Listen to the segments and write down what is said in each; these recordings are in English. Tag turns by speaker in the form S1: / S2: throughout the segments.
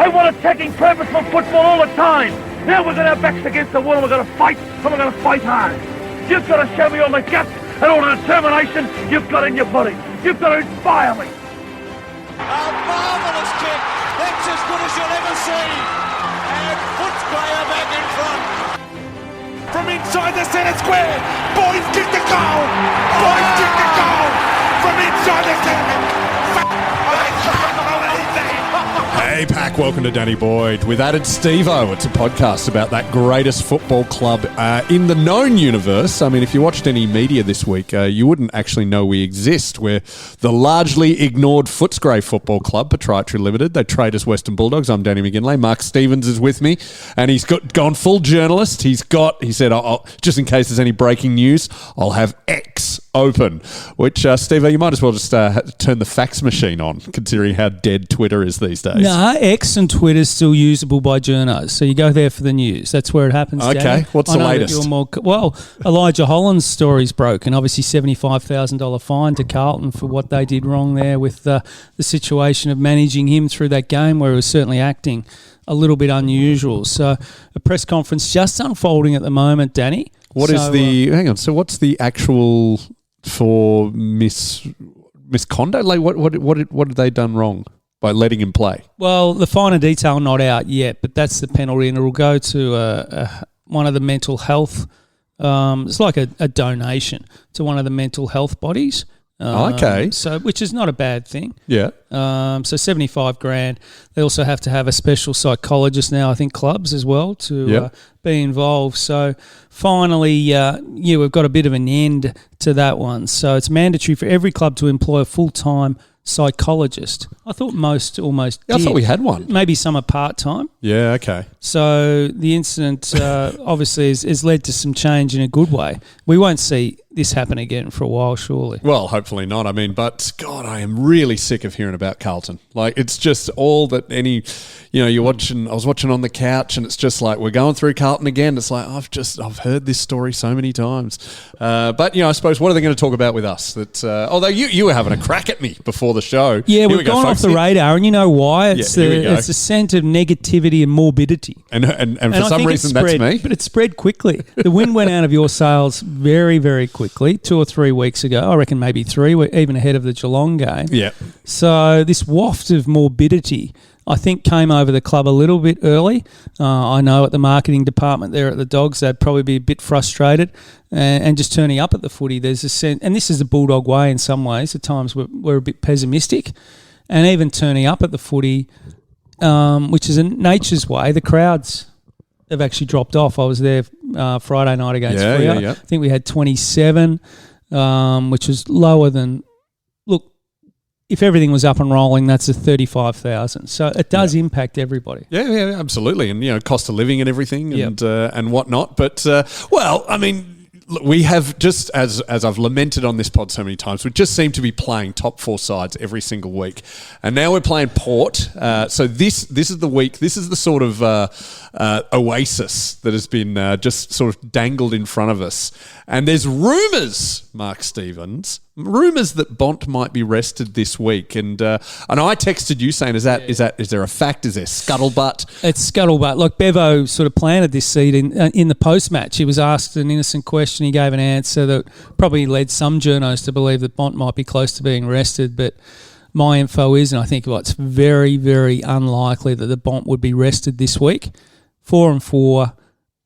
S1: They want attacking purposeful football all the time. Now we're going to have backs against the wall and we're going to fight, and we're going to fight hard. You've got to show me all the guts and all the determination you've got in your body. You've got to inspire me.
S2: A marvellous kick. That's as good as you'll ever see. And Footscray are back in front. From inside the centre square. Boys kick the goal. Boys kick the goal. From inside the centre.
S3: Hey Pack, welcome to Danny Boyd. We've added Stevo. It's a podcast about that greatest football club in the known universe. I mean, if you watched any media this week, you wouldn't actually know we exist. We're the largely ignored Footscray Football Club, Proprietary Limited. They trade as Western Bulldogs. I'm Danny McGinlay. Mark Stevens is with me, and he's gone full journalist. He said, just in case there's any breaking news, I'll have X open, which, Stevo, you might as well just turn the fax machine on, considering how dead Twitter is these days.
S4: No, X and Twitter's still usable by journos, so you go there for the news. That's where it happens,
S3: Okay,
S4: Danny.
S3: what's the latest?
S4: Elijah Holland's story's broken. Obviously, $75,000 fine to Carlton for what they did wrong there with the situation of managing him through that game where he was certainly acting a little bit unusual. So a press conference just unfolding at the moment, Danny.
S3: So what's the actual for misconduct? Like what had they done wrong by letting him play?
S4: Well, the finer detail not out yet, but that's the penalty, and it will go to one of the mental health. It's like a donation to one of the mental health bodies.
S3: Okay.
S4: So, which is not a bad thing.
S3: Yeah.
S4: So $75,000. They also have to have a special psychologist now, I think, clubs as well to be involved. So finally, we've got a bit of an end to that one. So it's mandatory for every club to employ a full-time psychologist. I thought most almost did.
S3: I thought we had one.
S4: Maybe some are part-time.
S3: Yeah, okay.
S4: So the incident obviously has led to some change in a good way. We won't see this happen again for a while, surely.
S3: Well, hopefully not. I mean, but God, I am really sick of hearing about Carlton. Like, it's just all that I was watching on the couch and it's just like, we're going through Carlton again. It's like, I've heard this story so many times. But, I suppose, what are they going to talk about with us? That although you were having a crack at me before the show.
S4: Yeah, we've gone off the radar, and you know why? It's a scent of negativity and morbidity.
S3: And for some reason, that's me.
S4: But it spread quickly. The wind went out of your sails very, very quickly. 2 or 3 weeks ago, I reckon maybe 3, even ahead of the Geelong game.
S3: Yeah.
S4: So this waft of morbidity, I think, came over the club a little bit early. I know at the marketing department there at the Dogs, they'd probably be a bit frustrated and just turning up at the footy. There's a sense, and this is the Bulldog way in some ways. At times we're a bit pessimistic, and even turning up at the footy, which is in nature's way, the crowds have actually dropped off. I was there Friday night against Freo.
S3: Yeah.
S4: I think we had 27, which was lower than... Look, if everything was up and rolling, that's a 35,000. So it does impact everybody.
S3: Yeah, absolutely. And, cost of living and everything and whatnot. But, look, we have just, as I've lamented on this pod so many times, we just seem to be playing top 4 sides every single week. And now we're playing Port. So this is the week, this is the sort of oasis that has been just sort of dangled in front of us. And there's rumours, Mark Stevens, that Bont might be rested this week. And I texted you saying, is there a fact? Is there scuttlebutt?
S4: It's scuttlebutt. Like Bevo sort of planted this seed in the post-match. He was asked an innocent question. He gave an answer that probably led some journos to believe that Bont might be close to being rested. But my info is, and I think it's very, very unlikely that the Bont would be rested this week. 4-4.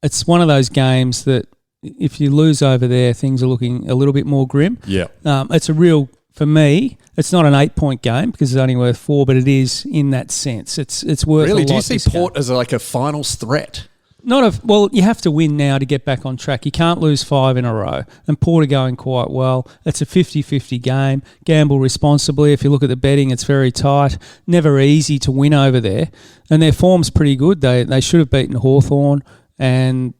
S4: It's one of those games that if you lose over there, things are looking a little bit more grim.
S3: Yeah.
S4: It's for me, it's not an 8-point game because it's only worth 4, but it is in that sense. It's worth a lot.
S3: Really? Do you see Port as like a finals threat?
S4: Well, you have to win now to get back on track. You can't lose 5 in a row. And Port are going quite well. It's a 50-50 game. Gamble responsibly. If you look at the betting, it's very tight. Never easy to win over there. And their form's pretty good. They should have beaten Hawthorn and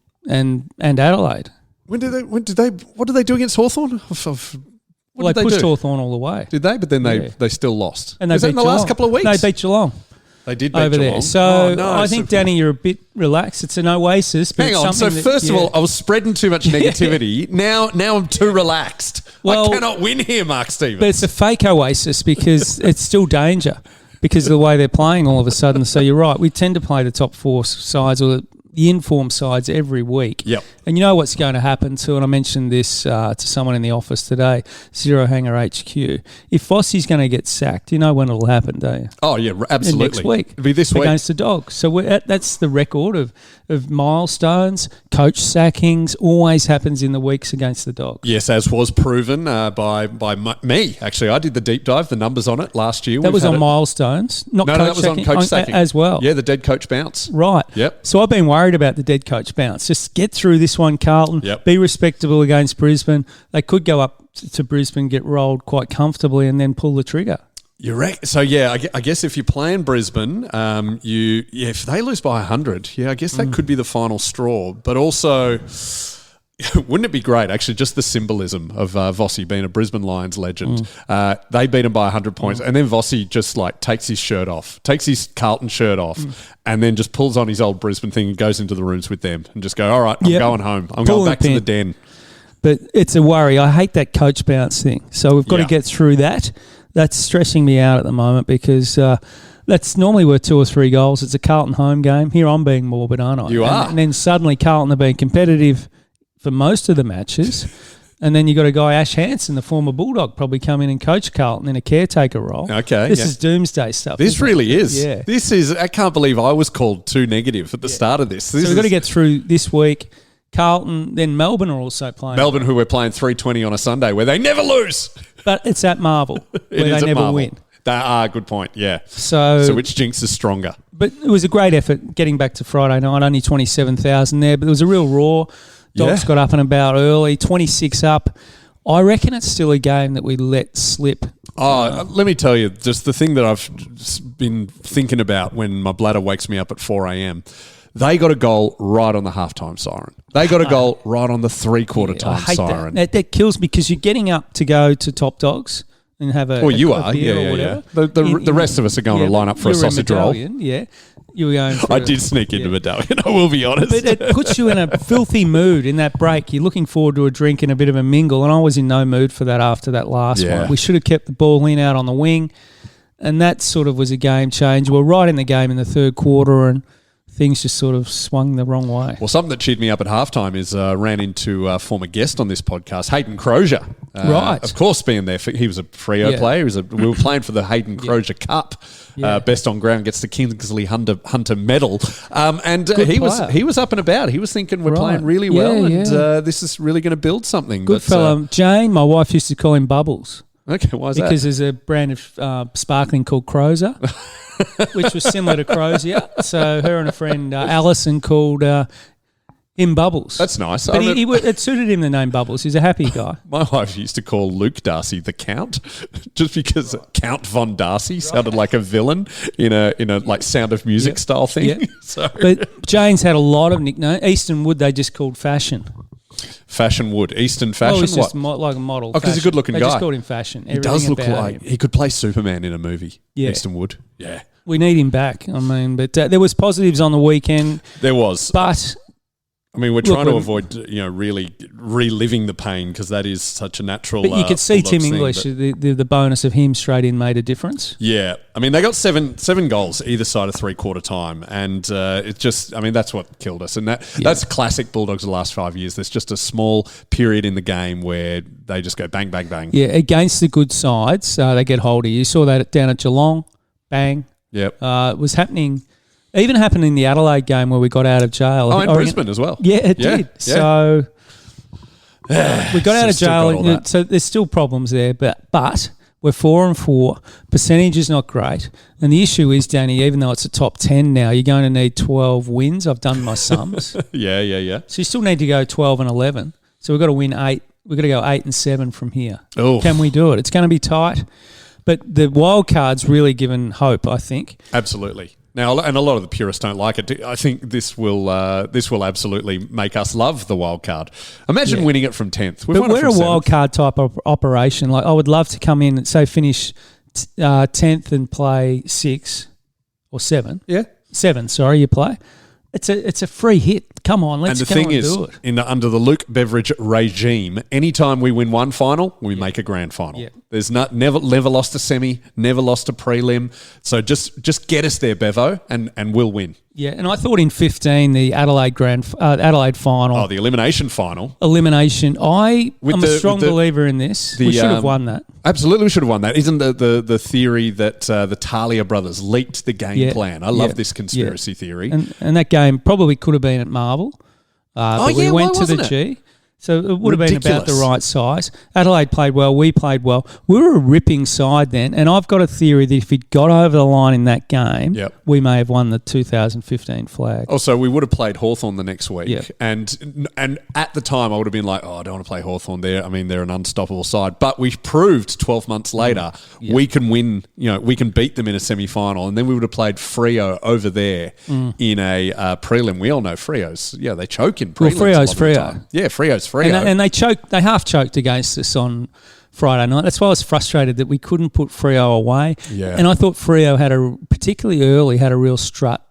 S4: Adelaide.
S3: What did they do against Hawthorn?
S4: They pushed Hawthorn all the way.
S3: Did they? But then they still lost.
S4: And they beat
S3: in the last couple of weeks?
S4: They beat Geelong.
S3: They did beat
S4: over
S3: Geelong.
S4: There. So I think, Danny, you're a bit relaxed. It's an oasis. But
S3: hang on. So first of all, I was spreading too much negativity. Now I'm too relaxed. I cannot win here, Mark Stevens.
S4: But it's a fake oasis because it's still danger. because of the way they're playing all of a sudden. So you're right. We tend to play the top 4 sides or the informed sides every week.
S3: Yep.
S4: And you know what's going to happen too, and I mentioned this to someone in the office today, Zero Hanger HQ. If Fossey's going to get sacked, you know when it'll happen, don't you?
S3: Oh, yeah, absolutely.
S4: Next week.
S3: It'll be this week.
S4: Against the Dogs. So that's the record of milestones. Coach sackings always happens in the weeks against the Dogs.
S3: Yes, as was proven by me. Actually, I did the deep dive, the numbers on it last year.
S4: That was on milestones, not
S3: no,
S4: coach
S3: that was
S4: sacking,
S3: on coach sacking.
S4: as well.
S3: Yeah, the dead coach bounce.
S4: Right.
S3: Yep.
S4: So I've been worried about the dead coach bounce. Just get through this one, Carlton.
S3: Yep.
S4: Be respectable against Brisbane. They could go up to Brisbane, get rolled quite comfortably, and then pull the trigger.
S3: You're right. So, yeah, I guess if you're playing Brisbane, if they lose by 100, I guess that could be the final straw. But also, wouldn't it be great, actually, just the symbolism of Vossi being a Brisbane Lions legend. They beat him by 100 points, and then Vossi just, takes his shirt off, takes his Carlton shirt off, and then just pulls on his old Brisbane thing and goes into the rooms with them and just go, all right, I'm going home. I'm going back to the den.
S4: But it's a worry. I hate that coach bounce thing. So we've got to get through that. That's stressing me out at the moment because that's normally worth 2 or 3 goals. It's a Carlton home game. Here I'm being morbid, aren't I?
S3: You are.
S4: And then suddenly Carlton have been competitive for most of the matches. And then you got a guy, Ash Hansen, the former Bulldog, probably come in and coach Carlton in a caretaker role.
S3: Okay.
S4: This is doomsday stuff.
S3: This really is.
S4: Yeah.
S3: This is, I can't believe I was called too negative at the start of this.
S4: So we've got to get through this week. Carlton, then Melbourne are also playing.
S3: Melbourne, who we're playing 3:20 on a Sunday, where they never lose.
S4: But it's at Marvel, where they never
S3: Marvel.
S4: win.
S3: Good point, yeah.
S4: So
S3: which jinx is stronger?
S4: But it was a great effort getting back to Friday night, only 27,000 there, but there was a real roar. Dogs got up and about early, 26 up. I reckon it's still a game that we let slip.
S3: Let me tell you, just the thing that I've been thinking about when my bladder wakes me up at 4 a.m., they got a goal right on the halftime siren. They got a goal right on the three-quarter time siren.
S4: That kills me because you're getting up to go to Top Dogs and have a
S3: you
S4: a
S3: are,
S4: beer
S3: yeah,
S4: or whatever.
S3: The rest of us are going to line up for a sausage roll.
S4: Yeah, you were going. For
S3: I did sneak into Medallion, I will be honest.
S4: But it puts you in a filthy mood in that break. You're looking forward to a drink and a bit of a mingle, and I was in no mood for that after that last one. We should have kept the ball in out on the wing, and that sort of was a game change. We're right in the game in the third quarter, and things just sort of swung the wrong way.
S3: Well, something that cheered me up at halftime is ran into a former guest on this podcast, Hayden Crozier.
S4: Right.
S3: Of course, being there, he was a Freo player. We were playing for the Hayden Crozier Cup. Best on ground gets the Kingsley Hunter medal. And he was up and about. He was thinking we're playing really well and this is really going to build something.
S4: Good fella. Jane, my wife, used to call him Bubbles.
S3: Okay, why is that?
S4: Because there's a brand of sparkling called Crozier, which was similar to Crozier. So her and a friend, Alison, called him Bubbles.
S3: That's nice.
S4: But it suited him, the name Bubbles. He's a happy guy.
S3: My wife used to call Luke Darcy the Count, just because Count Von Darcy sounded like a villain in a like Sound of Music style thing.
S4: Yeah.
S3: So.
S4: But Jane's had a lot of nicknames. Easton Wood, they just called Fashion.
S3: Fashion Wood, Eastern Fashion.
S4: Oh, he's just like a model.
S3: Oh, because he's a good-looking guy.
S4: They just called him Fashion.
S3: He does look like he could play Superman in a movie. Yeah, Easton Wood. Yeah,
S4: we need him back. I mean, but there was positives on the weekend.
S3: There was,
S4: but
S3: I mean, we're trying to avoid really reliving the pain because that is such a natural.
S4: But you could see Tim English. The bonus of him straight in made a difference.
S3: Yeah, I mean, they got seven goals either side of three-quarter time, and it just, I mean, that's what killed us, and that's classic Bulldogs of the last 5 years. There's just a small period in the game where they just go bang, bang, bang.
S4: Yeah, against the good sides, they get hold of you. You saw that down at Geelong, bang.
S3: Yep.
S4: It was happening. Even happened in the Adelaide game where we got out of jail.
S3: Oh, in Brisbane as well.
S4: Yeah, it did. Yeah. So we got out of jail. So there's still problems there, but we're 4-4. Percentage is not great. And the issue is, Danny, even though it's a top 10 now, you're going to need 12 wins. I've done my sums.
S3: Yeah.
S4: So you still need to go 12 and 11. So we've got to win 8. We've got to go 8 and 7 from here.
S3: Oh.
S4: Can we do it? It's going to be tight. But the wild card's really given hope, I think.
S3: Absolutely. Now, and a lot of the purists don't like it. I think this will absolutely make us love the wild card. Imagine winning it from 10th.
S4: But we're a wild card type of operation. Like, I would love to come in and say finish 10th and play 6 or 7.
S3: Yeah.
S4: 7, sorry, you play. It's a free hit. Come on, let's
S3: and the
S4: go
S3: thing
S4: and
S3: is,
S4: do it.
S3: under the Luke Beveridge regime, anytime we win one final, we make a grand final.
S4: Yeah.
S3: There's never lost a semi, never lost a prelim. So just get us there, Bevo, and we'll win.
S4: Yeah, and I thought in 15 the Adelaide final.
S3: Oh, the elimination final.
S4: Elimination. I'm a strong
S3: with the-
S4: believer in this. We should have won that.
S3: Absolutely, we should have won that. Isn't the theory that the Talia brothers leaked the game plan? I love this conspiracy theory.
S4: And that game probably could have been at Marvel. But we went to the G. So it would have been about the right size. Adelaide played well. We played well. We were a ripping side then. And I've got a theory that if we'd got over the line in that game, we may have won the 2015 flag.
S3: Also, we would have played Hawthorn the next week.
S4: Yep.
S3: And at the time, I would have been like, oh, I don't want to play Hawthorn there. I mean, they're an unstoppable side. But we proved 12 months later we can win, we can beat them in a semi-final. And then we would have played Freo over there in a prelim. We all know Freo's, they choke in prelims.
S4: Well, Freo's Freo.
S3: Yeah, Freo's Freo.
S4: And they half choked against us on Friday night. That's why I was frustrated that we couldn't put Freo away.
S3: Yeah.
S4: And I thought Freo particularly early, had a real strut.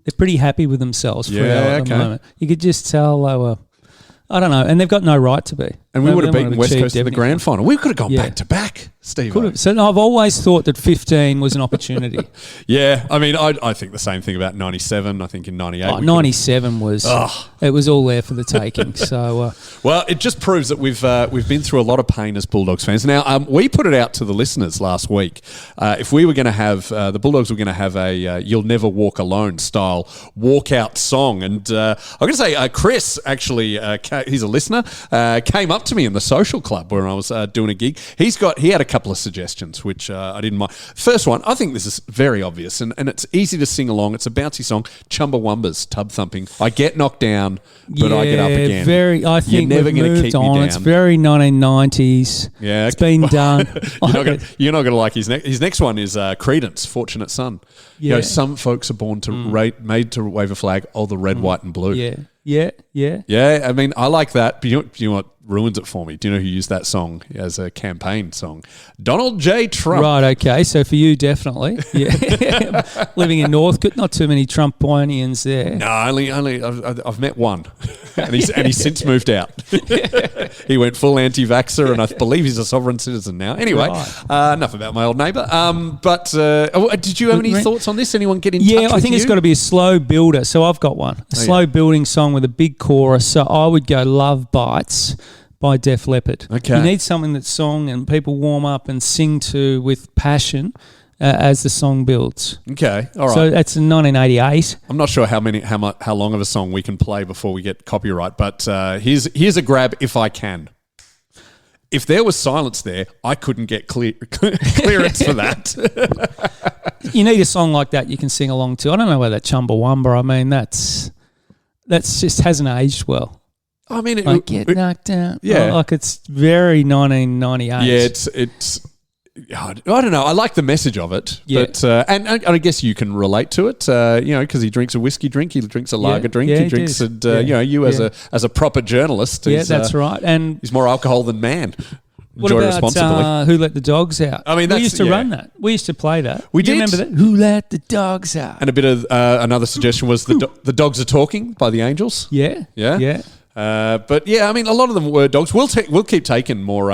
S4: They're pretty happy with themselves, Freo, at the moment. You could just tell they were, I don't know, and they've got no right to be.
S3: And we would have beaten West Coast in the
S4: everything.
S3: grand final. We could have gone back to back, Steve.
S4: So I've always thought that 15 was an opportunity.
S3: Yeah, I mean, I think the same thing about 97. I think in 98.
S4: 97 was, it was all there for the taking. So,
S3: well, it just proves that we've been through a lot of pain as Bulldogs fans. Now, we put it out to the listeners last week. If we were going to have, the Bulldogs were going to have a You'll Never Walk Alone style walkout song. And I'm going to say Chris, actually, he's a listener, came up to me in the social club where I was doing a gig. He had a couple of suggestions, which I didn't mind. First one, I think this is very obvious, and it's easy to sing along. It's a bouncy song, Chumbawamba's Tubthumping. I get knocked down, but I get up again.
S4: I think
S3: You're never
S4: we've moved
S3: keep me
S4: on.
S3: down.
S4: It's very 1990s.
S3: Yeah,
S4: it's been done.
S3: You're not going to like his next. His next one is Credence, Fortunate Son.
S4: Yeah.
S3: Some folks are born to made to wave a flag. Oh, the red, white, and blue.
S4: Yeah.
S3: Yeah, I mean, I like that. But you know what ruins it for me? Do you know who used that song as a campaign song? Donald J. Trump.
S4: Right, okay. So for you, definitely. Yeah. Living in Northcote, not too many Trumpians there.
S3: No, only I've met one. And he's since moved out. He went full anti-vaxxer, and I believe he's a sovereign citizen now. Anyway, enough about my old neighbour. But did you have any thoughts on this? Anyone get in touch with you?
S4: Yeah, I think it's got to be a slow builder. So I've got one. A slow building song with a big chorus. So I would go Love Bites by Def Leppard.
S3: Okay.
S4: You need something that's song and people warm up and sing to with passion as the song builds.
S3: Okay, all right.
S4: So that's in 1988.
S3: I'm not sure how long of a song we can play before we get copyright, but here's a grab if I can. If there was silence there, I couldn't get clearance for that.
S4: You need a song like that you can sing along to. I don't know whether that Chumbawamba. I mean, that's just hasn't aged well.
S3: I mean,
S4: get knocked down.
S3: Yeah,
S4: like it's very 1998.
S3: Yeah, it's. I don't know. I like the message of it, but and I guess you can relate to it. Because he drinks a whiskey drink, he drinks a lager drink, he drinks it. As a proper journalist,
S4: that's right. And
S3: he's more alcohol than man.
S4: What
S3: Enjoy
S4: about
S3: responsibly.
S4: Who Let the Dogs Out?
S3: I mean,
S4: we used to run that. We used to play that.
S3: We did.
S4: Remember that? Who Let the Dogs Out?
S3: And a bit of another suggestion was the Dogs Are Talking by the Angels.
S4: Yeah.
S3: But yeah, I mean, a lot of them were dogs. We'll keep taking more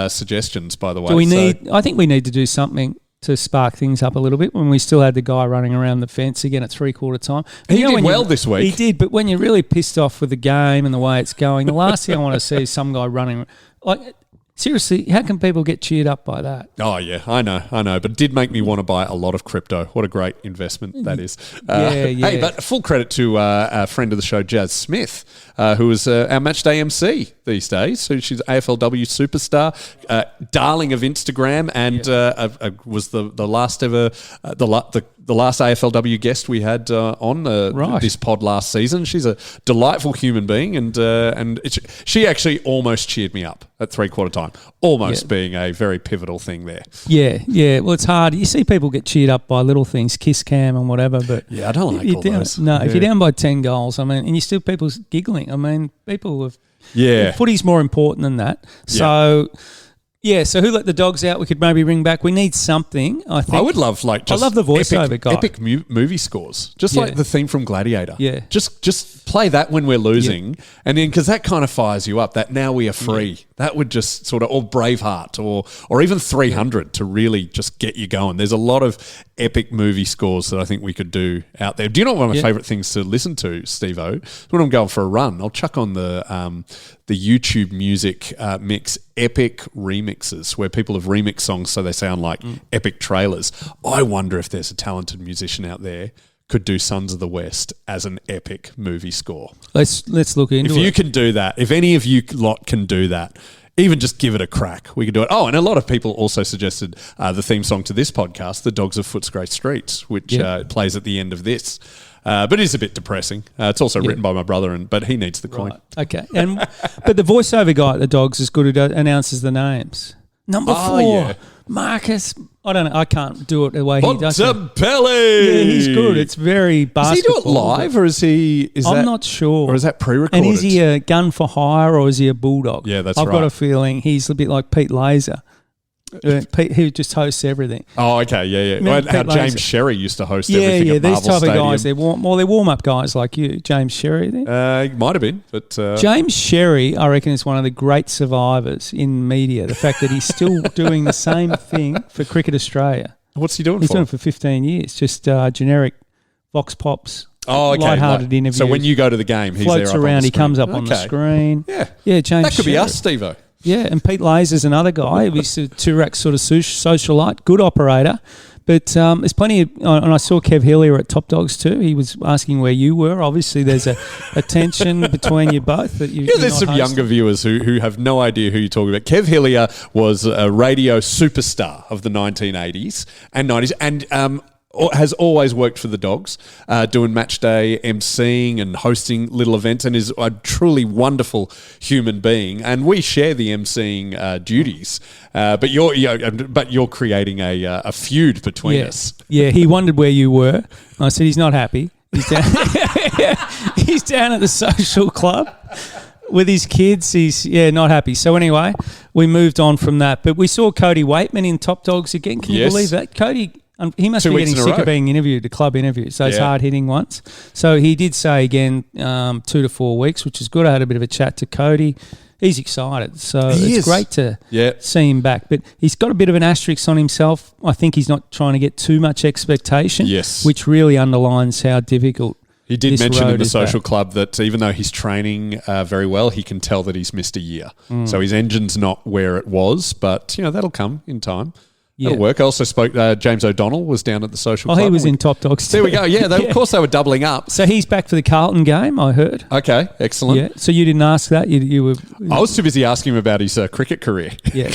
S3: suggestions. By the way,
S4: I think we need to do something to spark things up a little bit. When we still had the guy running around the fence again at 3/4 time,
S3: and he did well this week.
S4: He did, but when you're really pissed off with the game and the way it's going, the last thing I want to see is some guy running like. Seriously, how can people get cheered up by that?
S3: Oh, yeah, I know. But it did make me want to buy a lot of crypto. What a great investment that is. Hey, but full credit to our friend of the show, Jazz Smith, who is our matchday MC these days. So she's AFLW superstar, darling of Instagram, and was the last ever, the last AFLW guest we had on this pod last season. She's a delightful human being, and she actually almost cheered me up at 3/4 time, being a very pivotal thing there.
S4: Yeah. Well, it's hard. You see people get cheered up by little things, kiss cam and whatever, but
S3: yeah, I don't like all those.
S4: No, if you're down by 10 goals, I mean, and you still people's giggling. I mean, people have.
S3: Yeah,
S4: footy's more important than that. So. Yeah, so Who Let the Dogs Out? We could maybe bring back. We need something, I think.
S3: I would love just
S4: I love the voiceover guy.
S3: Epic movie scores, just like the theme from Gladiator.
S4: Yeah.
S3: Just play that when we're losing, and then because that kind of fires you up. That now we are free. Yeah. That would just sort of, or Braveheart, or even 300 to really just get you going. There's a lot of epic movie scores that I think we could do out there. Do you know one of my favourite things to listen to, Stevo? When I'm going for a run, I'll chuck on the YouTube music mix epic remixes where people have remixed songs so they sound like epic trailers. I wonder if there's a talented musician out there could do Sons of the West as an epic movie score.
S4: Let's look into it.
S3: If you can do that, if any of you lot can do that, even just give it a crack. We can do it. Oh, and a lot of people also suggested the theme song to this podcast, The Dogs of Footscray Streets, which plays at the end of this. But it is a bit depressing. It's also written by my brother, but he needs the coin.
S4: Right. Okay. But the voiceover guy at the Dogs is good who announces the names. Number 4, Marcus. I don't know. I can't do it the way he does it.
S3: Bontempelli.
S4: Yeah, he's good. It's very basketball.
S3: Does he do it live, or is he?
S4: I'm not sure.
S3: Or is that pre-recorded?
S4: And is he a gun for hire, or is he a bulldog?
S3: Yeah, that's
S4: I've
S3: right.
S4: got a feeling he's a bit like Pete Laser. Pete, who just hosts everything.
S3: Oh, okay, yeah. How James Sherry used to host everything at Marvel
S4: these type
S3: Stadium.
S4: of guys, they're warm-up guys like you. James Sherry,
S3: he might have been, but...
S4: James Sherry, I reckon, is one of the great survivors in media. The fact that he's still doing the same thing for Cricket Australia.
S3: What's he doing
S4: He's doing it for 15 years, just generic Vox Pops.
S3: Oh, okay.
S4: Lighthearted interviews.
S3: So when you go to the game, he's
S4: floats
S3: there up
S4: around,
S3: on the
S4: he comes up on the screen. Yeah, James
S3: That could
S4: Sherry.
S3: be us, Stevo.
S4: Yeah, and Pete Laser's another guy. He's a Toorak sort of socialite, good operator. But there's plenty of... And I saw Kev Hillier at Top Dogs too. He was asking where you were. Obviously, there's a tension between you both. That
S3: There's some younger viewers who have no idea who you're talking about. Kev Hillier was a radio superstar of the 1980s and 90s and has always worked for the Dogs, doing match day, emceeing and hosting little events, and is a truly wonderful human being. And we share the emceeing duties, but you're creating a feud between us.
S4: Yeah, he wondered where you were. I said he's not happy. He's down, he's down at the social club with his kids. He's not happy. So anyway, we moved on from that. But we saw Cody Waitman in Top Dogs again. Can you believe that? Cody... he must be getting sick of being interviewed, the club interviews, those hard-hitting ones. So he did say again 2 to 4 weeks, which is good. I had a bit of a chat to Cody. He's excited. So it's great to see him back. But he's got a bit of an asterisk on himself. I think he's not trying to get too much expectation, which really underlines how difficult
S3: he did mention in the social club that even though he's training very well, he can tell that he's missed a year. So his engine's not where it was, but that'll come in time. That'll work. I also spoke, James O'Donnell was down at the social club.
S4: Oh, he was in Top Dogs too.
S3: There we go. Yeah, of course they were doubling up.
S4: So he's back for the Carlton game, I heard.
S3: Okay, excellent.
S4: Yeah. So you didn't ask that? You were...
S3: I was too busy asking him about his cricket career.
S4: Yeah.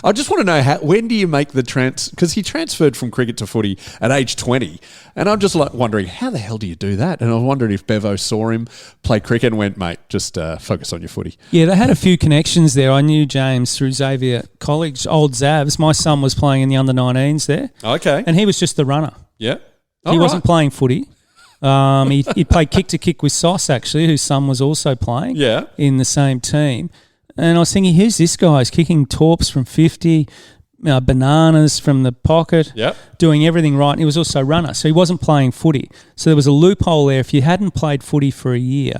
S3: I just want to know, when do you make the because he transferred from cricket to footy at age 20. And I'm just wondering, how the hell do you do that? And I was wondering if Bevo saw him play cricket and went, mate, just focus on your footy.
S4: Yeah, they had a few connections there. I knew James through Xavier College, old Zavs. My son was playing in the under-19s there.
S3: Okay.
S4: And he was just the runner.
S3: Yeah.
S4: He wasn't playing footy. He played kick-to-kick with Sauce, actually, whose son was also playing in the same team. And I was thinking, who's this guy? He's kicking torps from 50, bananas from the pocket, doing everything right. And he was also a runner, so he wasn't playing footy. So there was a loophole there. If you hadn't played footy for a year,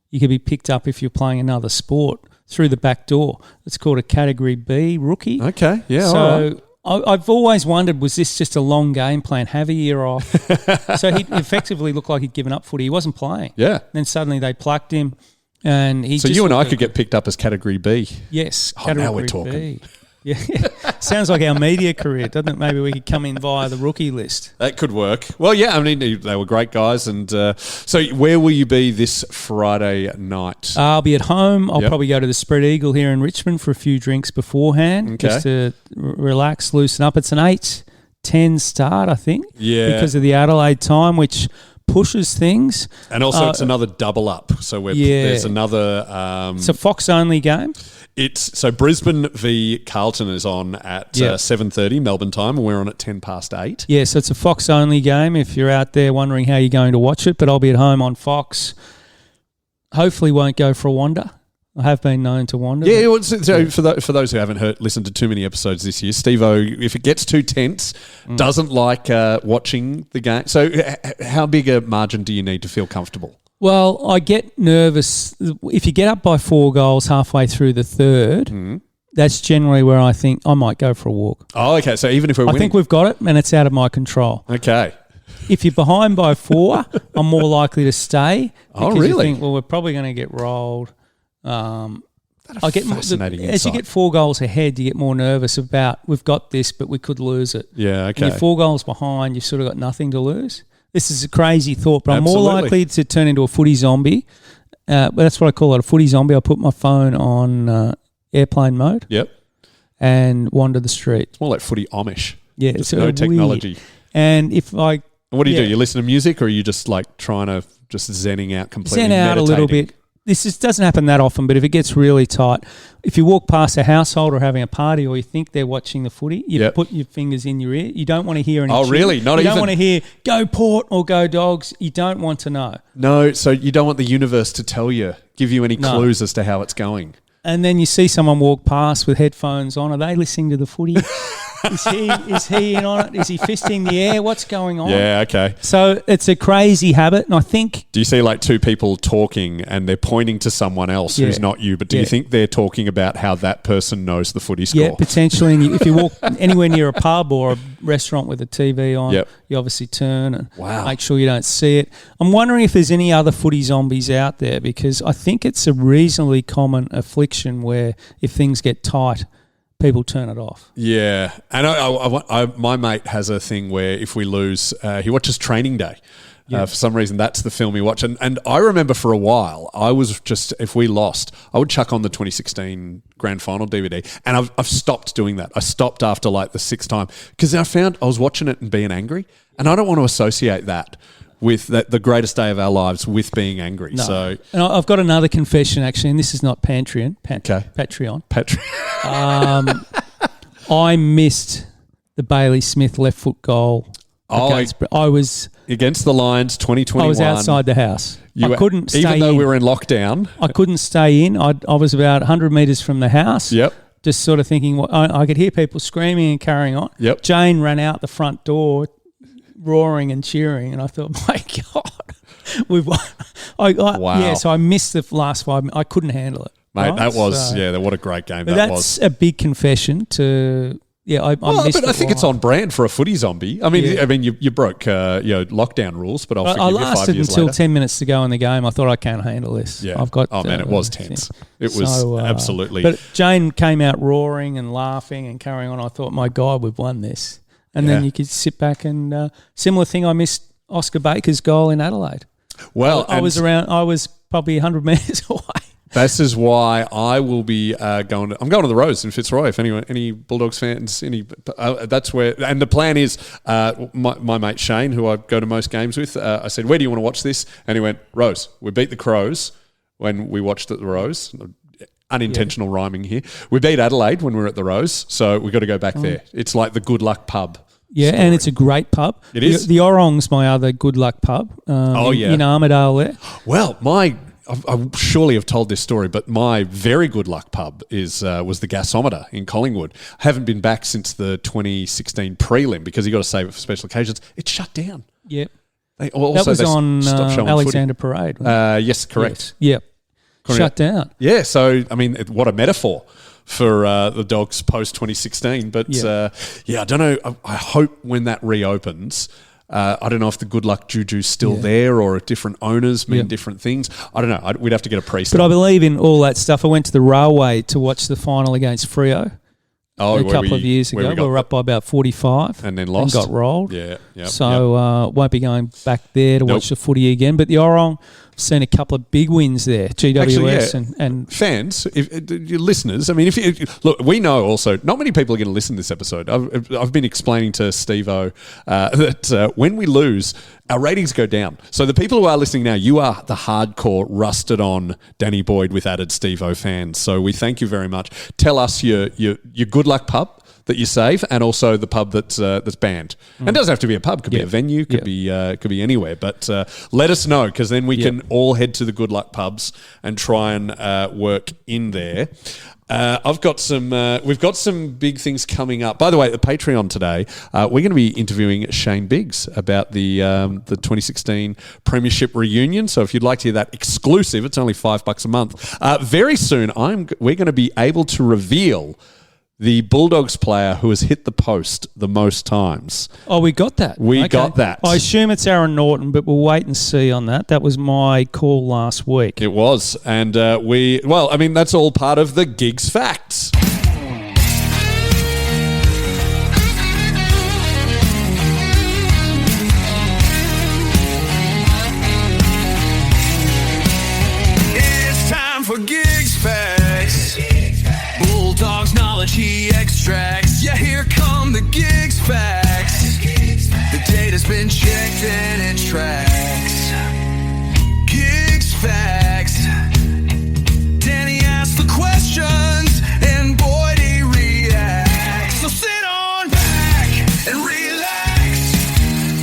S4: you could be picked up if you're playing another sport through the back door. It's called a Category B rookie.
S3: Okay, yeah,
S4: so
S3: all right.
S4: I've always wondered, was this just a long game plan? Have a year off. So he effectively looked like he'd given up footy. He wasn't playing.
S3: Yeah.
S4: Then suddenly they plucked him. And he
S3: so you and I could get picked up as Category B.
S4: Yes,
S3: Category now we're talking.
S4: B. Yeah, sounds like our media career, doesn't it? Maybe we could come in via the rookie list.
S3: That could work. Well, yeah, I mean, they were great guys. And so where will you be this Friday night?
S4: I'll be at home. I'll probably go to the Spread Eagle here in Richmond for a few drinks beforehand, just to relax, loosen up. It's an 8:10 start, I think, because of the Adelaide time, which pushes things.
S3: And also it's another double up. So there's another...
S4: it's a Fox-only game.
S3: So Brisbane v Carlton is on at 7:30 Melbourne time, and we're on at 8:10.
S4: Yeah, so it's a Fox-only game if you're out there wondering how you're going to watch it, but I'll be at home on Fox. Hopefully won't go for a wander. I have been known to wander.
S3: Yeah, well, so for those who haven't listened to too many episodes this year, Stevo, if it gets too tense, doesn't like watching the game. So how big a margin do you need to feel comfortable?
S4: Well, I get nervous. If you get up by 4 goals halfway through the third, that's generally where I think I might go for a walk.
S3: Oh, okay. So even if we're winning.
S4: I think we've got it and it's out of my control.
S3: Okay.
S4: If you're behind by 4, I'm more likely to stay.
S3: Oh,
S4: because
S3: really?
S4: You think, well, we're probably going to get rolled. I get
S3: fascinating
S4: as you
S3: insight.
S4: get 4 goals ahead, you get more nervous about we've got this, but we could lose it.
S3: Yeah, okay.
S4: And you're 4 goals behind, you've sort of got nothing to lose. This is a crazy thought, but I'm more
S3: Absolutely.
S4: likely to turn into a footy zombie. But that's what I call it, a footy zombie. I'll put my phone on airplane mode
S3: Yep.
S4: and wander the street.
S3: It's more like footy Amish.
S4: Yeah,
S3: Just
S4: it's
S3: no
S4: weird.
S3: technology.
S4: And if I
S3: And what do you
S4: Yeah.
S3: do? You listen to music, or are you just like trying to just zenning out completely?
S4: zen out a little
S3: meditating?
S4: bit. Doesn't happen that often, but if it gets really tight, if you walk past a household or having a party, or you think they're watching the footy, you
S3: Yep.
S4: put your fingers in your ear. You don't want to hear any.
S3: Oh,
S4: cheering.
S3: really? Not
S4: you
S3: even?
S4: don't want to hear "Go Port" or "Go Dogs." You don't want to know.
S3: No, so you don't want the universe to give you any
S4: No.
S3: clues as to how it's going.
S4: And then you see someone walk past with headphones on. Are they listening to the footy? Is he in on it? Is he fisting the air? What's going on?
S3: Yeah, okay.
S4: So it's a crazy habit, and I think
S3: Do you see like 2 people talking and they're pointing to someone else who's
S4: Yeah.
S3: not you, but do you
S4: Yeah.
S3: think they're talking about how that person knows the footy score?
S4: yeah, potentially. And if you walk anywhere near a pub or a restaurant with a TV on,
S3: Yep.
S4: you obviously turn and
S3: Wow.
S4: make sure you don't see it. I'm wondering if there's any other footy zombies out there, because I think it's a reasonably common affliction where if things get tight, people turn it off.
S3: Yeah, and my mate has a thing where if we lose, he watches Training Day. For some reason, that's the film he watched. And I remember for a while, I was just, if we lost, I would chuck on the 2016 Grand Final DVD. And I've stopped doing that. I stopped after like the 6th time because I found I was watching it and being angry. And I don't want to associate that with the greatest day of our lives with being angry.
S4: No.
S3: So,
S4: And I've got another confession, actually, and this is not Patreon.
S3: Okay.
S4: Patreon.
S3: Patrick.
S4: I missed the Bailey Smith left foot goal. I was
S3: Against the Lions 2021.
S4: outside the house. I couldn't stay
S3: even though
S4: in.
S3: we were in lockdown.
S4: I couldn't stay in. I was about 100 metres from the house.
S3: Yep.
S4: Just sort of thinking, I could hear people screaming and carrying on.
S3: Yep.
S4: Jane ran out the front door, roaring and cheering, and I thought, my God, we've won.
S3: Wow.
S4: Yeah, so I missed the last 5 minutes. I couldn't handle it.
S3: Mate,
S4: right?
S3: that was,
S4: So-
S3: what a great game
S4: But
S3: that
S4: that's
S3: was.
S4: a big confession to, I
S3: Well,
S4: missed
S3: but I think it's on brand for a footy zombie. I mean,
S4: Yeah.
S3: you broke lockdown rules, but I'll forgive
S4: I
S3: you 5
S4: lasted
S3: years
S4: until
S3: later.
S4: 10 minutes to go in the game. I thought I can't handle this.
S3: Yeah.
S4: I've got.
S3: Oh man, it was
S4: thing.
S3: tense. It was absolutely.
S4: But Jane came out roaring and laughing and carrying on. I thought, my God, we've won this. And then
S3: Yeah.
S4: you could sit back and similar thing. I missed Oscar Baker's goal in Adelaide.
S3: well,
S4: I was probably 100 metres away.
S3: This is why I will be going. I'm going to the Rose in Fitzroy. If any Bulldogs fans, that's where. And the plan is, my mate Shane, who I go to most games with, I said, "Where do you want to watch this?" And he went, "Rose." We beat the Crows when we watched at the Rose. Unintentional rhyming here. We beat Adelaide when we were at the Rose, so we got to go back there. It's like the good luck pub.
S4: Yeah,
S3: story.
S4: and it's a great pub.
S3: It is.
S4: The Orong's my other good luck pub. In Armidale there.
S3: Well, I surely have told this story, but my very good luck pub was the Gasometer in Collingwood. I haven't been back since the 2016 prelim because you got to save it for special occasions. It's shut down.
S4: Yep.
S3: They
S4: That was on
S3: stopped showing
S4: Alexander Parade.
S3: footy. Yes, correct.
S4: Yep. Shut down.
S3: Yeah, so I mean, what a metaphor for the Dogs post 2016. But I don't know. I hope when that reopens. I don't know if the good luck juju's still there or if different owners mean different things. I don't know. We'd have to get a priest.
S4: But I believe in all that stuff. I went to the Railway to watch the final against Freo a couple of years ago. We were up by about 45
S3: and then lost.
S4: And got rolled.
S3: Yeah.
S4: So won't be going back there to watch the footy again. But the Orong, seen a couple of big wins there. GWS and
S3: fans, your listeners. I mean, look, we know also not many people are going to listen to this episode. I've been explaining to Stevo that when we lose, our ratings go down. So the people who are listening now, you are the hardcore, rusted on Danny Boyd with added Stevo fans. So we thank you very much. Tell us your good luck pub that you save, and also the pub that's banned. And it doesn't have to be a pub; could be a venue, could be anywhere. But let us know, because then we can all head to the Good Luck pubs and try and work in there. We've got some big things coming up. By the way, at the Patreon today, we're going to be interviewing Shane Biggs about the 2016 Premiership reunion. So if you'd like to hear that exclusive, it's only $5 a month. Very soon, we're going to be able to reveal the Bulldogs player who has hit the post the most times.
S4: Oh, we got that.
S3: We got that.
S4: I assume it's Aaron Norton, but we'll wait and see on that. That was my call last week.
S3: It was. And that's all part of the Gigz Facts.
S2: It's time for Gigz Facts. Bulldogs knowledge he extracts. Yeah, here come the Gigz Facts. The data's been checked and it tracks. Gigz Facts. Danny asks the questions and Boyd he reacts. So sit on back and relax.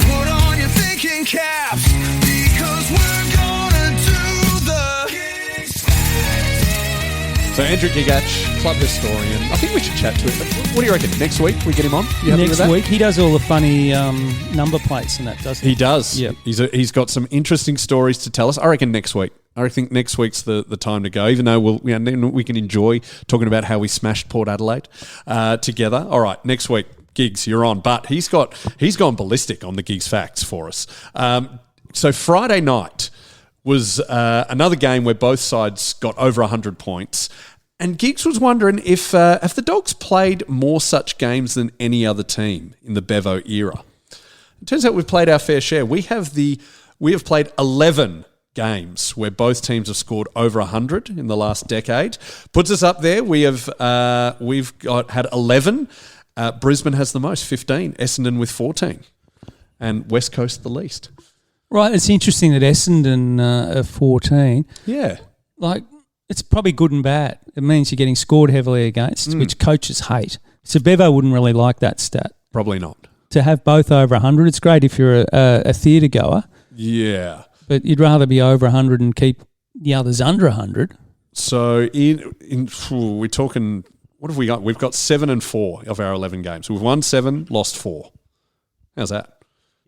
S2: Put on your thinking caps, because we're gonna do the Gigz Facts.
S3: So Andrew Gigach, club historian. I think we should chat to him. What do you reckon? Next week we get him on? You happy with
S4: Next
S3: that?
S4: week, he does all the funny number plates and that, doesn't he?
S3: He does.
S4: Yep.
S3: He's got some interesting stories to tell us. I reckon next week. I think next week's the time to go, even though we can enjoy talking about how we smashed Port Adelaide together. All right, next week, Gigz, you're on. But he's gone ballistic on the Gigz Facts for us. So Friday night was another game where both sides got over 100 points. And Gigz was wondering if the Dogs played more such games than any other team in the Bevo era. It turns out we've played our fair share. We have played 11 games where both teams have scored over 100 in the last decade. Puts us up there. We've had 11. Brisbane has the most, 15. Essendon with 14. And West Coast the least.
S4: Right, it's interesting that Essendon are 14.
S3: Yeah.
S4: It's probably good and bad. It means you're getting scored heavily against, which coaches hate. So Bevo wouldn't really like that stat.
S3: Probably not.
S4: To have both over 100, it's great if you're a theatre goer.
S3: Yeah.
S4: But you'd rather be over 100 and keep the others under 100.
S3: So we're talking, what have we got? We've got 7 and 4 of our 11 games. We've won 7, lost 4. How's that?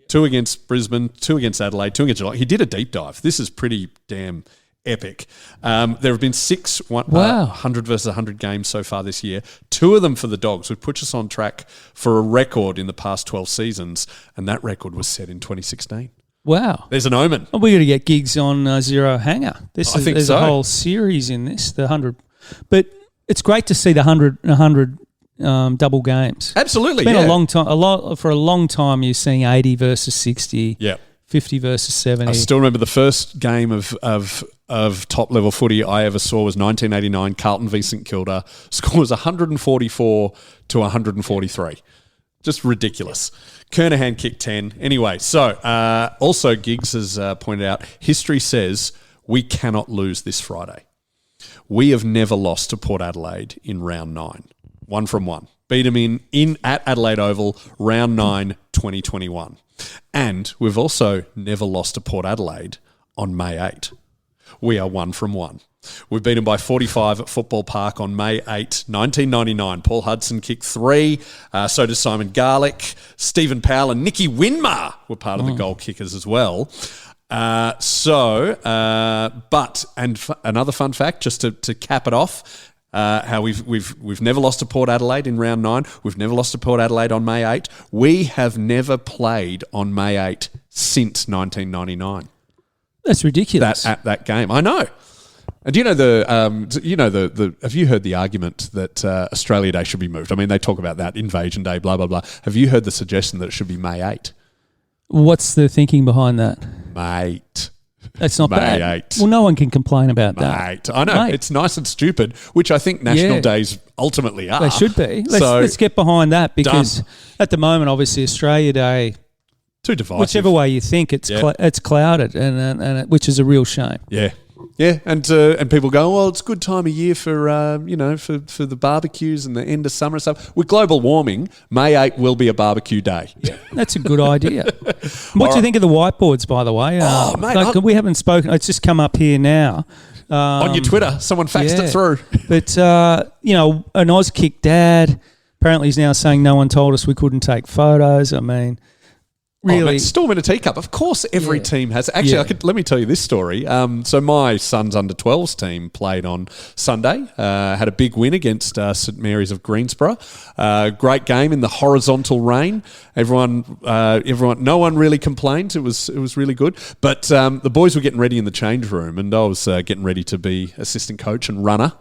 S3: 2 against Brisbane, 2 against Adelaide, 2 against Geelong. He did a deep dive. This is pretty damn epic. There have been 6 100 versus 100 games so far this year. 2 of them for the Dogs, which puts us on track for a record in the past 12 seasons, and that record was set in 2016.
S4: Wow.
S3: There's an omen.
S4: Well, we got to get Gigz on Zero Hanger. There's a whole series in this, the 100. But it's great to see the 100 double games.
S3: Absolutely,
S4: it's been a long time. For a long time, you're seeing 80 versus 60.
S3: Yeah.
S4: 50 versus 70.
S3: I still remember the first game of top level footy I ever saw was 1989, Carlton v St Kilda. Score was 144 to 143. Just ridiculous. Kernahan kicked 10. Anyway, so also Gigz has pointed out, history says we cannot lose this Friday. We have never lost to Port Adelaide in round 9. 1 from 1. Beat them in at Adelaide Oval, round 9, 2021. And we've also never lost to Port Adelaide on May 8. We are 1 from 1. We've beaten by 45 at Football Park on May 8, 1999. Paul Hudson kicked 3. So did Simon Garlick. Stephen Powell and Nicky Winmar were part of the goal kickers as well. Another fun fact, just to cap it off, how we've never lost to Port Adelaide in round 9. We've never lost to Port Adelaide on May 8. We have never played on May 8 since 1999.
S4: That's ridiculous.
S3: At that game, I know. And do you know the have you heard the argument that Australia Day should be moved? I mean, they talk about that, Invasion Day, blah blah blah. Have you heard the suggestion that it should be May 8?
S4: What's the thinking behind that?
S3: Mate.
S4: That's not
S3: May
S4: bad.
S3: 8.
S4: Well, no one can complain about that.
S3: Mate. I know. Mate. It's nice and stupid, which I think national days ultimately are.
S4: They should be. Let's get behind that, because at the moment, obviously, Australia Day,
S3: too divisive.
S4: whichever way you think, it's clouded, and which is a real shame.
S3: Yeah. Yeah, and people go, well, it's a good time of year for for the barbecues and the end of summer and stuff. With global warming, May 8 will be a barbecue day.
S4: Yeah, that's a good idea. What do you think of the whiteboards, by the way?
S3: Mate,
S4: we haven't spoken. It's just come up here now.
S3: On your Twitter, someone faxed it through.
S4: But, an Auskick dad, apparently he's now saying no one told us we couldn't take photos. I mean, really.
S3: Storm in a teacup. Of course, every team has. Actually, let me tell you this story. So my son's under-12s team played on Sunday, had a big win against St Mary's of Greensborough. Great game in the horizontal rain. Everyone, no one really complained. It was really good. But the boys were getting ready in the change room, and I was getting ready to be assistant coach and runner.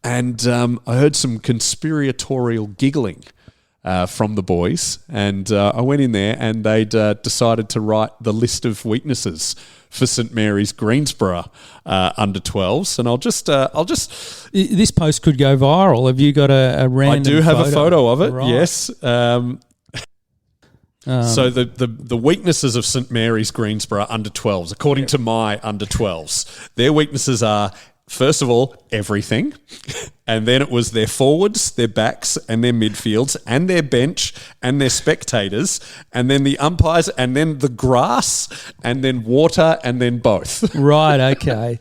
S3: And I heard some conspiratorial giggling from the boys, and I went in there, and they'd decided to write the list of weaknesses for St Mary's Greensborough under 12s, and I'll just.
S4: This post could go viral. Have you got a random?
S3: I do have a photo of it.
S4: Right.
S3: Yes. So the weaknesses of St Mary's Greensborough under 12s, according to my under 12s, their weaknesses are. First of all, everything. And then it was their forwards, their backs, and their midfields, and their bench, and their spectators, and then the umpires, and then the grass, and then water, and then both.
S4: Right, okay.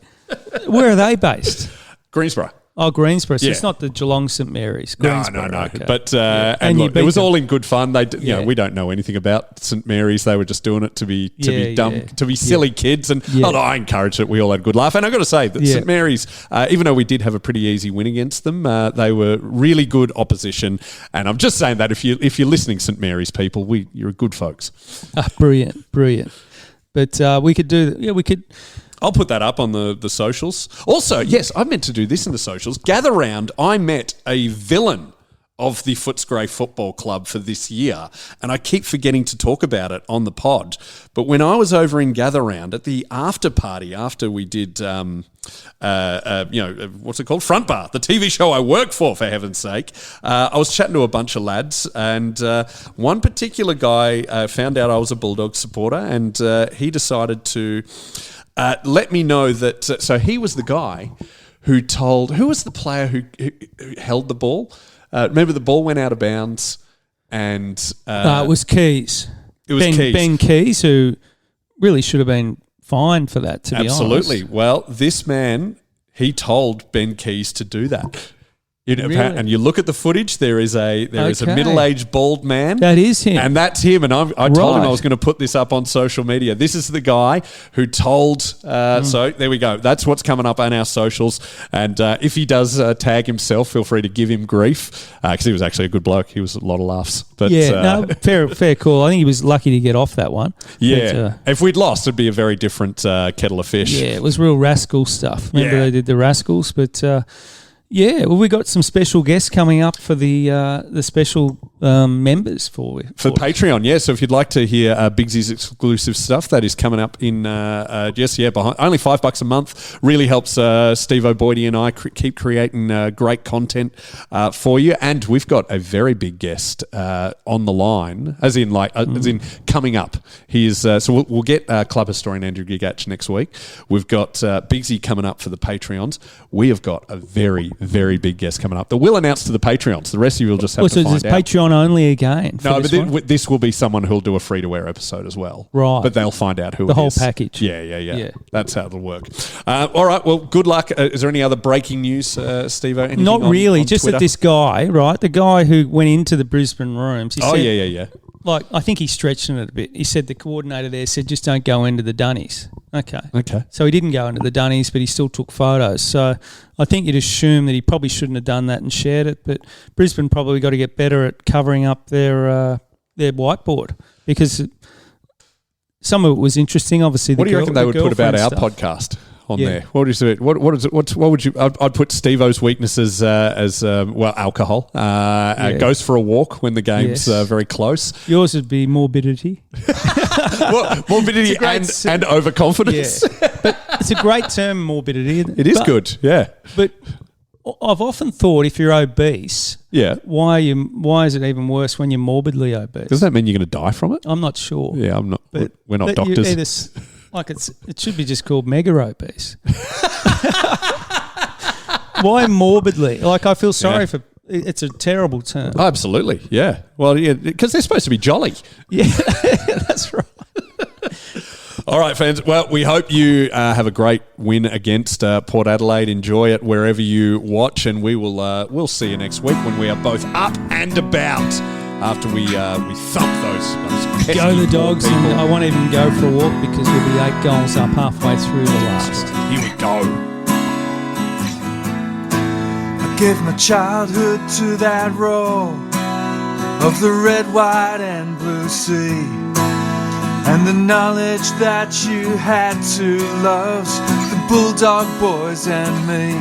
S4: Where are they based?
S3: Greensborough.
S4: Oh, Greensborough. So
S3: Yeah.
S4: it's not the Geelong St Mary's.
S3: No.
S4: Okay.
S3: But
S4: And
S3: look,
S4: you
S3: it was
S4: beat
S3: all
S4: them.
S3: in good fun. We don't know anything about St Mary's. They were just doing it to be dumb, to be silly kids. And I encouraged it. We all had a good laugh. And I got to say that St Mary's, even though we did have a pretty easy win against them, they were really good opposition. And I'm just saying that if you're listening, St Mary's people, you're good folks.
S4: Brilliant. But we could do. Yeah, we could.
S3: I'll put that up on the socials. Also, yes, I meant to do this in the socials. Gather round. I met a villain of the Footscray Football Club for this year, and I keep forgetting to talk about it on the pod. But when I was over in Gather Round at the after party, after we did, what's it called? Front Bar, the TV show I work for heaven's sake, I was chatting to a bunch of lads, and one particular guy found out I was a Bulldogs supporter, and he decided to let me know that. So he was the guy who was the player who held the ball? Remember, the ball went out of bounds, and
S4: it was Keys.
S3: It was Keys.
S4: Ben Keys, who really should have been fined for that. To be honest,
S3: absolutely. Well, this man, he told Ben Keys to do that.
S4: Really?
S3: And you look at the footage. There is a middle-aged bald man.
S4: That is him,
S3: and that's him. And I told him I was going to put this up on social media. This is the guy who told. So there we go. That's what's coming up on our socials. And if he does tag himself, feel free to give him grief because he was actually a good bloke. He was a lot of laughs. But
S4: fair call. I think he was lucky to get off that one.
S3: Yeah, but, if we'd lost, it'd be a very different kettle of fish.
S4: Yeah, it was real rascal stuff. Remember they did the rascals, but. We got some special guests coming up for the special members for
S3: Patreon. Yeah, so if you'd like to hear Bigsy's exclusive stuff, that is coming up in behind only $5 a month. Really helps Stevo, Boydie, and I keep creating great content for you. And we've got a very big guest on the line, as in coming up. He is so we'll get club historian Andrew Gigach next week. We've got Bigsy coming up for the Patreons. We have got a very, very big guest coming up that we'll announce to the Patreons. The rest of you will just have to find out.
S4: So it's Patreon only again?
S3: No, but this will be someone who'll do a free-to-air episode as well.
S4: Right.
S3: But they'll find out who
S4: the
S3: it
S4: whole
S3: is.
S4: package.
S3: Yeah. That's how it'll work. All right, well, good luck. Is there any other breaking news, Stevo?
S4: Not really.
S3: On
S4: just
S3: Twitter?
S4: that this guy, right, the guy who went into the Brisbane rooms. He said,
S3: yeah.
S4: Like, I think he's stretching it a bit. He said the coordinator there said, just don't go into the dunnies. Okay. So he didn't go into the dunnies, but he still took photos. So I think you'd assume that he probably shouldn't have done that and shared it. But Brisbane probably got to get better at covering up their whiteboard because some of it was interesting. Obviously,
S3: what do you reckon they would put about our podcast on there? What is it? What is it? What would you? I'd put Stevo's weaknesses as alcohol. Goes for a walk when the game's very close.
S4: Yours would be morbidity.
S3: Morbidity and overconfidence.
S4: Yeah. But it's a great term, morbidity.
S3: It is good, yeah.
S4: But I've often thought if you're obese, why is it even worse when you're morbidly obese?
S3: Does that mean you're going to die from it?
S4: I'm not sure.
S3: Yeah, I'm not. We're not doctors.
S4: It should be just called mega obese. Why morbidly? Like, I feel sorry
S3: Yeah.
S4: for. It's a terrible term.
S3: Oh, absolutely, yeah. Well, yeah, because they're supposed to be jolly.
S4: Yeah, that's right.
S3: All right, fans. Well, we hope you have a great win against Port Adelaide. Enjoy it wherever you watch, and we'll see you next week when we are both up and about after we thump those pesky
S4: Go the Dogs,
S3: people.
S4: and I won't even go for a walk because we'll be 8 goals up halfway through the last.
S3: Here we go.
S5: Gave my childhood to that roar of the red, white and blue sea, and the knowledge that you had two loves, the Bulldog boys and me.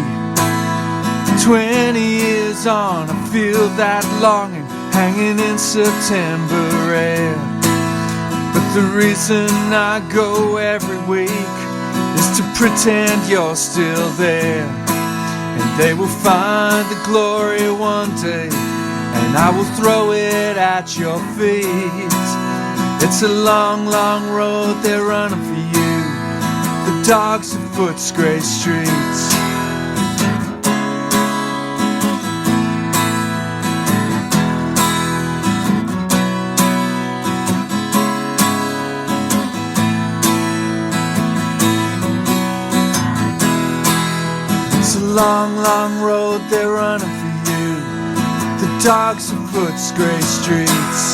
S5: 20 years on, I feel that longing hanging in September air. But the reason I go every week is to pretend you're still there. And they will find the glory one day, and I will throw it at your feet. It's a long, long road they're running for you, the dogs of Footscray streets. It's a long, long road they're running for you, the dogs of Footscray streets.